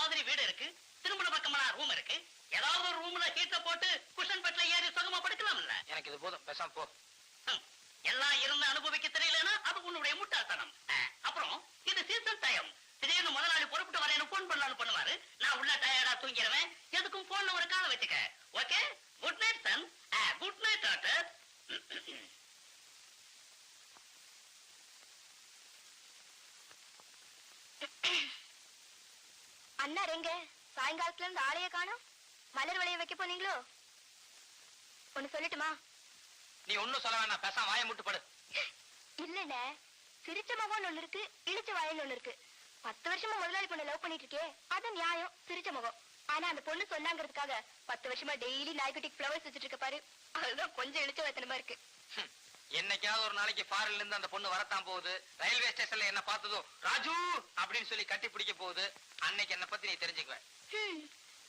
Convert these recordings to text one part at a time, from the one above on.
மாதிரி வீடு இருக்கு, திருமண பக்கமான ரூம் இருக்கு. ஏதாவது ஒரு ரூம்ல ஹீட்டர் போட்டு குஷன் பெட்ல ஏறி சுகமா படுக்கலாம்ல. எனக்கு இது போதும், பேசாம போ. எல்லாம் இருந்து அனுபவிக்க தெரியலன்னா அது உன்னுடைய முட்டாள்தனம். அப்புறம் இது சீசன் டைம். திடீர்னு முதலாளி பொறுப்பிட்டு வரேன்னு போன் பண்ணலான்னு பண்ணுவாரு. நான் உள்ள டயர்டா தூங்கிடுவேன். எதுக்கும் போன்ல ஒரு காலை வச்சுக்க. Okay, good night son. Good night doctor. அண்ணா எங்க? சாயங்காலத்துல இருந்து ஆளைய காணோம். மலர் வளைய வைக்க போனீங்களோ? ஒண்ணு சொல்லட்டுமா? நீ ஒண்ணும் சொல்ல வேணாம், பேசாம வாயை மூட்டு படு. இல்லண்ணே, சிரிச்ச முகம் ஒண்ணு இருக்கு, இழிச்ச வாயின்னு ஒண்ணு இருக்கு. 10 வருஷமா முதலாளி பொண்ணு லவ் பண்ணிட்டு இருக்கே, அது நியாயம், சிரிச்ச முகம். ஆனா அந்த பொண்ணு சொன்னாங்கிறதுக்காக 10 வருஷமா டெய்லி நாய்க்குட்டிக்கு ஃபிளவர்ஸ் வச்சுட்டு இருக்க பாரு, அதுதான் கொஞ்சம் இழிச்ச வத்தனமா இருக்கு. என்னைக்காவது ஒரு நாளைக்கு ஃபாரின்ல இருந்து அந்த பொண்ணு வரத்தான் போகுது. ரயில்வே ஸ்டேஷன்ல என்ன பார்த்ததும் ராஜு அப்படின்னு சொல்லி கட்டி பிடிக்க போகுது. அன்னைக்கு என்ன பத்தி நீ தெரிஞ்சுக்குவ.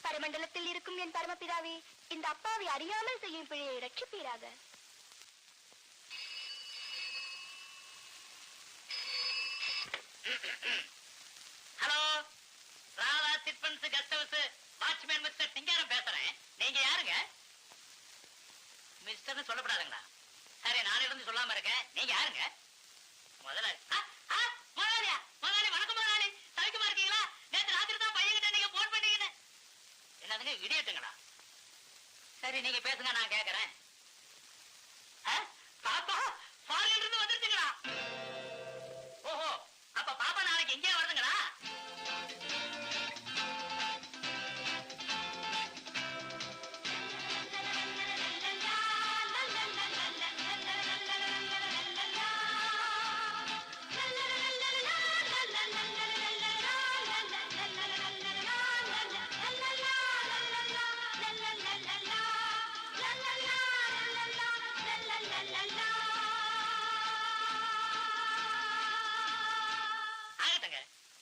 பரமண்டலத்தில் இருக்கும் என் பரமபிதாவே, இந்த அப்பாவை அறியாமல் செய்யும் பிழையை ரட்சிப்பீராக. Hello, Radha chit funds guest house watchman mister Singaram பேசுறேன். நீங்க யாருங்க? மிஸ்டர்னு சொல்லப்படாதுங்களா? சரி, நான் இருந்து சொல்லாம இருக்கேன். நீங்க யாருங்க? முதலாளி. முதலாளியா? முதலாளி வணக்கம் முதலாளி. சவிக்குமா இருக்கீங்களா? நேற்று ராத்திரி தான் பையன்கிட்ட நீங்க போன் பண்ணீங்கன்னு. என்னதுங்க, இடியட்டுங்களா? சரி, நீங்க பேசுங்க, நான் கேட்கறேன். பாப்பா ஃபாரின்ல இருந்து வந்துருச்சுங்களா? ஓஹோ, அப்ப பாப்பா நாளைக்கு எங்கே வருதுங்களா?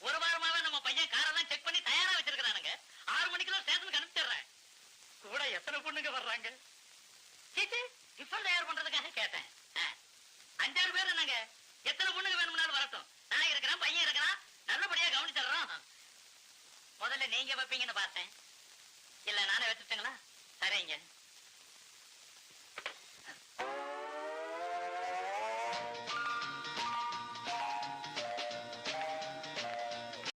ஒரு வாரமாவே நம்ம பையன் காரெல்லாம் செக் பண்ணி தயாரா வச்சிருக்கானுங்க. 6 மணிக்கெல்லாம் ஸ்டேஷனுக்கு அனுப்பிச்சிடுறேன். கூட எத்தனை பொண்ணுங்க வர்றாங்க? டிஃபன் தயார் பண்றதுக்காக கேட்டேன். 5-6 பேர் என்னங்க, எத்தனை பொண்ணுங்க வேணும்னாலும் வரட்டும். நான் இருக்கிறேன், பையன் இருக்கிறான், நல்லபடியா கவனிச்சிடுறோம். முதல்ல நீங்க வைப்பீங்கன்னு பார்த்தேன். இல்ல நானே வச்சுட்டுங்களா? சரிங்க.